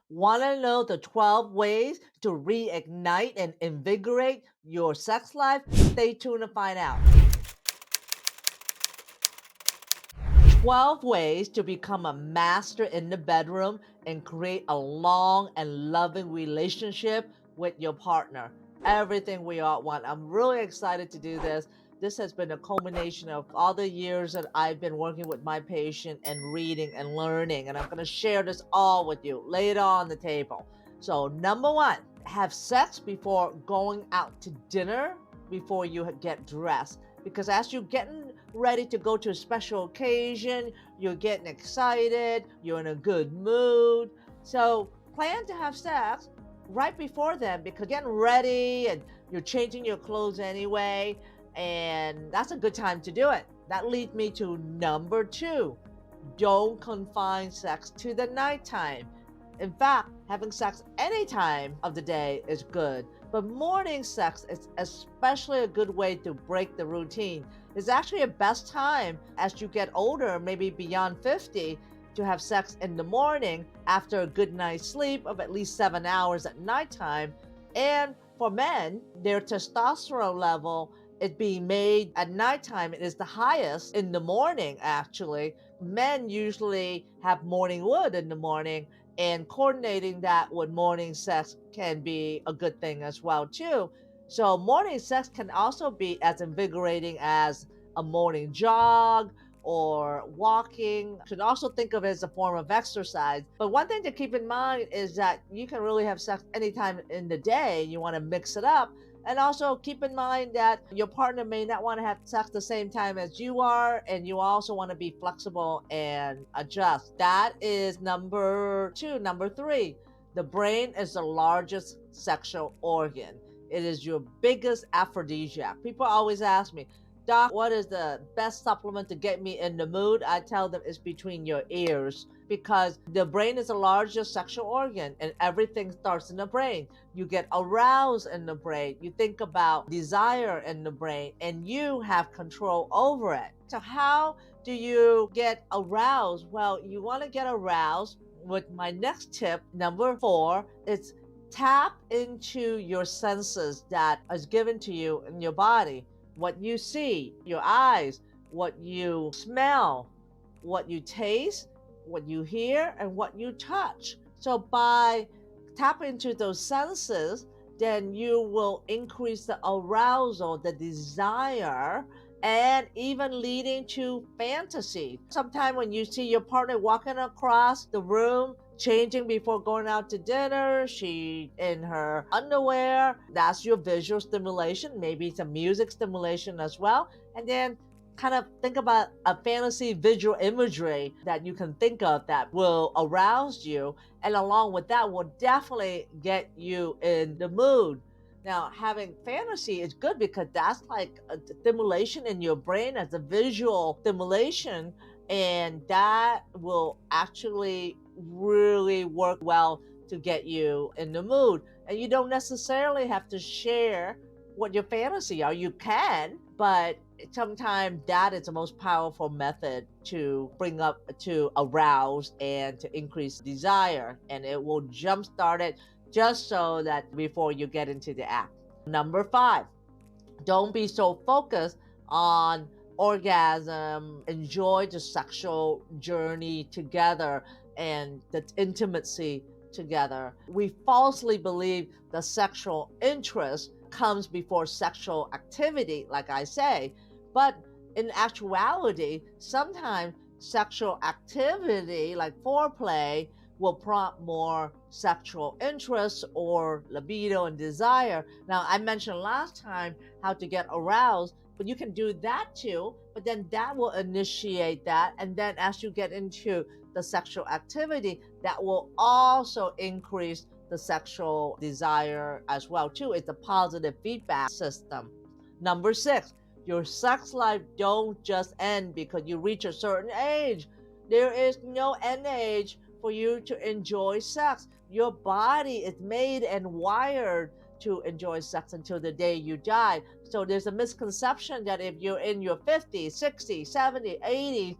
Want to know the 12 ways to reignite and invigorate your sex life? Stay tuned to find out. 12 ways to become a master in the bedroom and create a long and loving relationship with your partner. Everything we all want. I'm really excited to do this. This has been a culmination of all the years that I've been working with my patient and reading and learning. And I'm going to share this all with you later on the table. So, number one, have sex before going out to dinner before you get dressed. Because as you're getting ready to go to a special occasion, you're getting excited, you're in a good mood. So plan to have sex right before then because getting ready and you're changing your clothes anyway, and that's a good time to do it. That leads me to number two. Don't confine sex to the nighttime. In fact, having sex any time of the day is good, but morning sex is especially a good way to break the routine. It's actually a best time as you get older, maybe beyond 50, to have sex in the morning after a good night's sleep of at least 7 hours at nighttime. And for men, their testosterone level is being made at nighttime. It is the highest in the morning, actually. Men usually have morning wood in the morning, and coordinating that with morning sex can be a good thing as well too. So morning sex can also be as invigorating as a morning jog or walking. You can also think of it as a form of exercise. But one thing to keep in mind is that you can really have sex anytime in the day. You want to mix it up. And also keep in mind that your partner may not want to have sex the same time as you are, and you also want to be flexible and adjust. That is number two. Number three, the brain is the largest sexual organ. It is your biggest aphrodisiac. People always ask me, Doc, what is the best supplement to get me in the mood? I tell them it's between your ears because the brain is the largest sexual organ and everything starts in the brain. You get aroused in the brain, you think about desire in the brain, and you have control over it. So, how do you get aroused? Well, you want to get aroused with my next tip, number four, it's tap into your senses that is given to you in your body. What you see, your eyes, what you smell, what you taste, what you hear, and what you touch. So by tapping into those senses, then you will increase the arousal, the desire, and even leading to fantasy. Sometimes when you see your partner walking across the room, changing before going out to dinner, she in her underwear, that's your visual stimulation, maybe some music stimulation as well. And then kind of think about a fantasy visual imagery that you can think of that will arouse you, and along with that will definitely get you in the mood. Now, having fantasy is good because that's like a stimulation in your brain as a visual stimulation, and that will actually really work well to get you in the mood. And you don't necessarily have to share what your fantasy are. You can, but sometimes that is the most powerful method to bring up, to arouse, and to increase desire. And it will jumpstart it just so that before you get into the act. Number five, don't be so focused on orgasm. Enjoy the sexual journey together and the intimacy together. We falsely believe the sexual interest comes before sexual activity, like I say, but in actuality, sometimes sexual activity like foreplay will prompt more sexual interest or libido and desire. Now, I mentioned last time how to get aroused, but you can do that too. But then that will initiate that. And then as you get into the sexual activity, that will also increase the sexual desire as well too. It's a positive feedback system. Number six, your sex life don't just end because you reach a certain age. There is no end age for you to enjoy sex. Your body is made and wired to enjoy sex until the day you die. So there's a misconception that if you're in your 50s, 60s, 70s, 80s,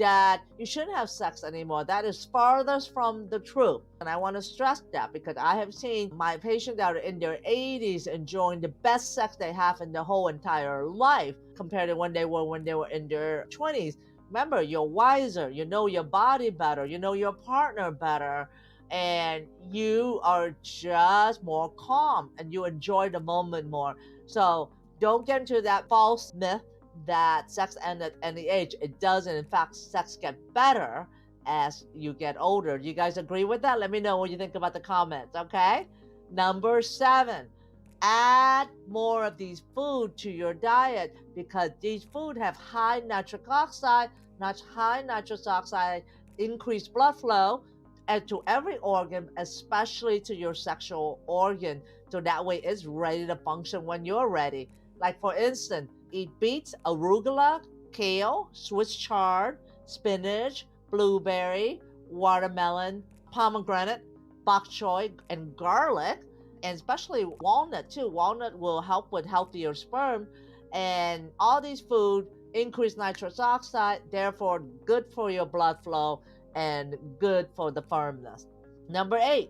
that you shouldn't have sex anymore. That is farthest from the truth. And I want to stress that because I have seen my patients that are in their 80s enjoying the best sex they have in their whole entire life compared to when they were in their 20s. Remember, you're wiser, you know your body better, you know your partner better, and you are just more calm and you enjoy the moment more. So don't get into that false myth that sex ends at any age. It doesn't. In fact, sex gets better as you get older. Do you guys agree with that? Let me know what you think about the comments, okay? Number 7, add more of these food to your diet because these food have high nitric oxide. Not high nitrous oxide increase blood flow and to every organ, especially to your sexual organ, so that way it's ready to function when you're ready. Like for instance, eat beets, arugula, kale, Swiss chard, spinach, blueberry, watermelon, pomegranate, bok choy, and garlic, and especially walnut too. Walnut will help with healthier sperm, and all these food increase nitrous oxide, therefore good for your blood flow and good for the firmness. Number 8,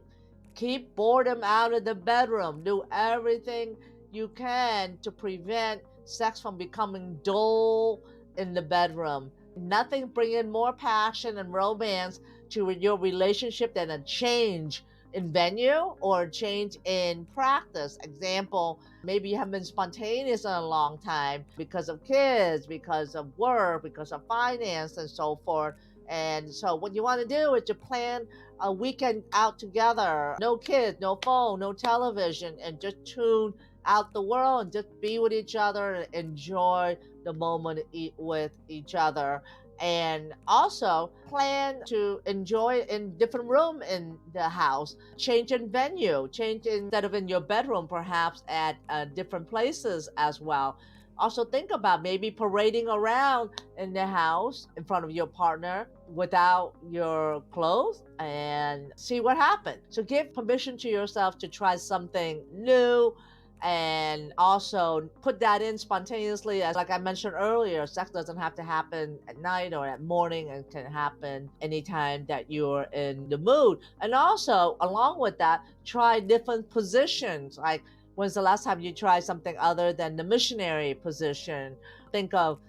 keep boredom out of the bedroom. Do everything you can to prevent sex from becoming dull in the bedroom. Nothing bringing more passion and romance to your relationship than a change in venue or a change in practice. Example, maybe you haven't been spontaneous in a long time because of kids, because of work, because of finance, and so forth. And so, what you want to do is to plan a weekend out together. No kids, no phone, no television, and just tune out the world and just be with each other and enjoy the moment with each other. And also plan to enjoy in different room in the house, change in venue, change instead of in your bedroom, perhaps at different places as well. Also think about maybe parading around in the house in front of your partner without your clothes and see what happens. So give permission to yourself to try something new and also put that in spontaneously. As like I mentioned earlier, sex doesn't have to happen at night or at morning, and can happen anytime that you're in the mood. And also along with that, try different positions. Like, when's the last time you tried something other than the missionary position? Think of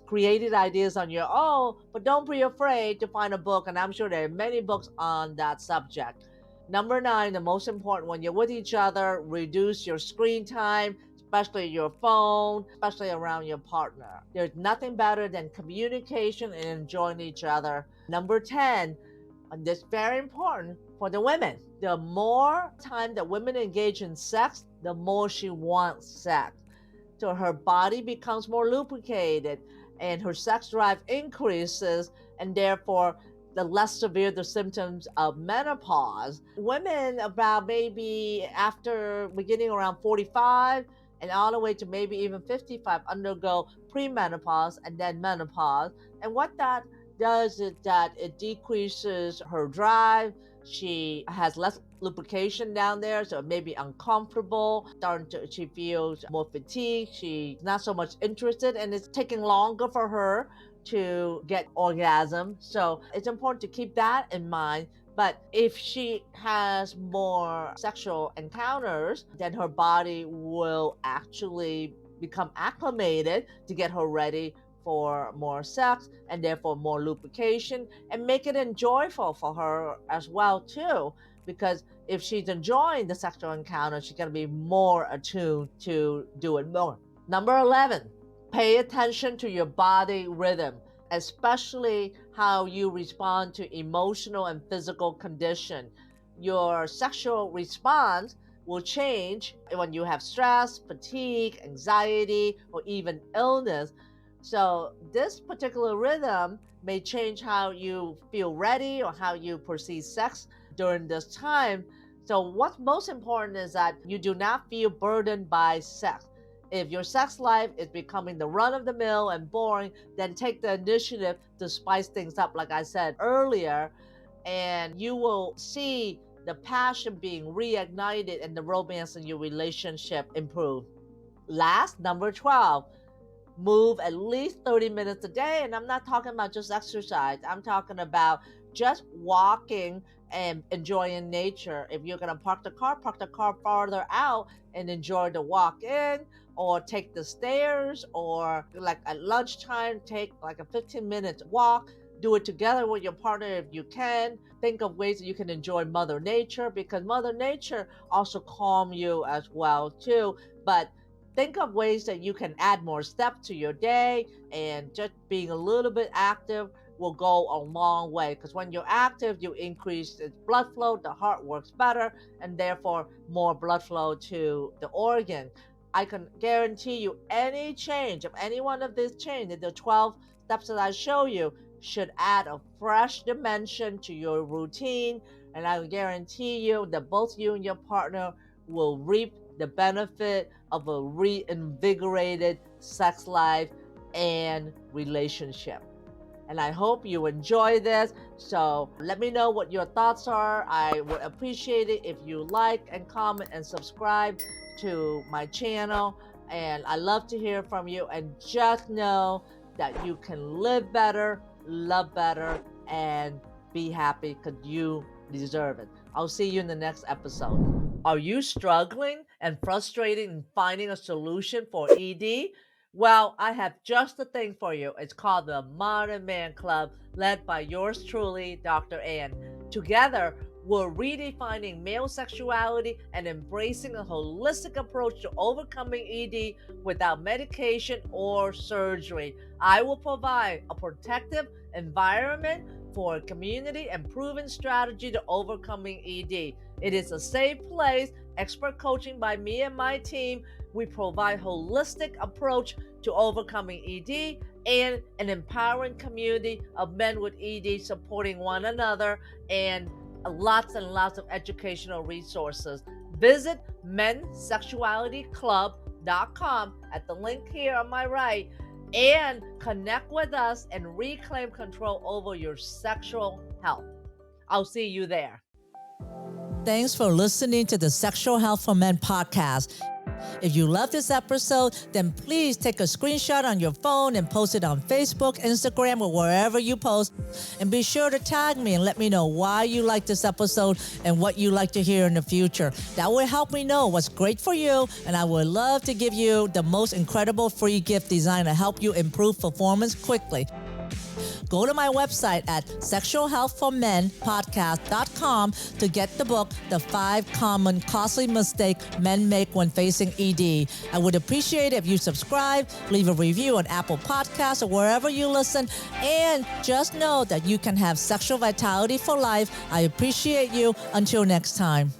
creative ideas on your own, but don't be afraid to find a book, and I'm sure there are many books on that subject. Number 9, the most important, when you're with each other, reduce your screen time, especially your phone, especially around your partner. There's nothing better than communication and enjoying each other. Number 10, and this is very important for the women. The more time that women engage in sex, the more she wants sex. So her body becomes more lubricated and her sex drive increases, and therefore the less severe the symptoms of menopause. Women about maybe after beginning around 45 and all the way to maybe even 55 undergo premenopause and then menopause. And what that does is that it decreases her drive. She has less lubrication down there, so it may be uncomfortable. She feels more fatigued. She's not so much interested, and it's taking longer for her to get orgasm. So it's important to keep that in mind. But if she has more sexual encounters, then her body will actually become acclimated to get her ready for more sex and therefore more lubrication, and make it enjoyable for her as well too, because if she's enjoying the sexual encounter, she's going to be more attuned to do it more. Number 11, pay attention to your body rhythm, especially how you respond to emotional and physical condition. Your sexual response will change when you have stress, fatigue, anxiety, or even illness. So this particular rhythm may change how you feel ready or how you perceive sex during this time. So what's most important is that you do not feel burdened by sex. If your sex life is becoming the run of the mill and boring, then take the initiative to spice things up, like I said earlier, and you will see the passion being reignited and the romance in your relationship improve. Last, number 12, move at least 30 minutes a day. And I'm not talking about just exercise. I'm talking about just walking and enjoying nature. If you're going to park the car farther out and enjoy the walk in, or take the stairs, or like at lunchtime, take like a 15-minute walk. Do it together with your partner if you can. Think of ways that you can enjoy Mother Nature, because Mother Nature also calm you as well too. But think of ways that you can add more steps to your day, and just being a little bit active will go a long way, because when you're active, you increase its blood flow, the heart works better, and therefore more blood flow to the organ. I can guarantee you any change of any one of these changes, the 12 steps that I show you, should add a fresh dimension to your routine. And I guarantee you that both you and your partner will reap the benefit of a reinvigorated sex life and relationship. And I hope you enjoy this. So let me know what your thoughts are. I would appreciate it if you like and comment and subscribe to my channel. And I love to hear from you. And just know that you can live better, love better, and be happy, because you deserve it. I'll see you in the next episode. Are you struggling and frustrated in finding a solution for ED? Well, I have just the thing for you. It's called the Modern Man Club, led by yours truly, Dr. Ann. Together, we're redefining male sexuality and embracing a holistic approach to overcoming ED without medication or surgery. I will provide a protective environment for a community and proven strategy to overcoming ED. It is a safe place, expert coaching by me and my team. We provide holistic approach to overcoming ED and an empowering community of men with ED supporting one another, and lots and lots of educational resources. Visit mensexualityclub.com at the link here on my right, and connect with us and reclaim control over your sexual health. I'll see you there. Thanks for listening to the Sexual Health for Men podcast. If you love this episode, then please take a screenshot on your phone and post it on Facebook, Instagram, or wherever you post. And be sure to tag me and let me know why you like this episode and what you like to hear in the future. That will help me know what's great for you, and I would love to give you the most incredible free gift designed to help you improve performance quickly. Go to my website at sexualhealthformenpodcast.com to get the book, The 5 Common Costly Mistakes Men Make When Facing ED. I would appreciate it if you subscribe, leave a review on Apple Podcasts or wherever you listen, and just know that you can have sexual vitality for life. I appreciate you. Until next time.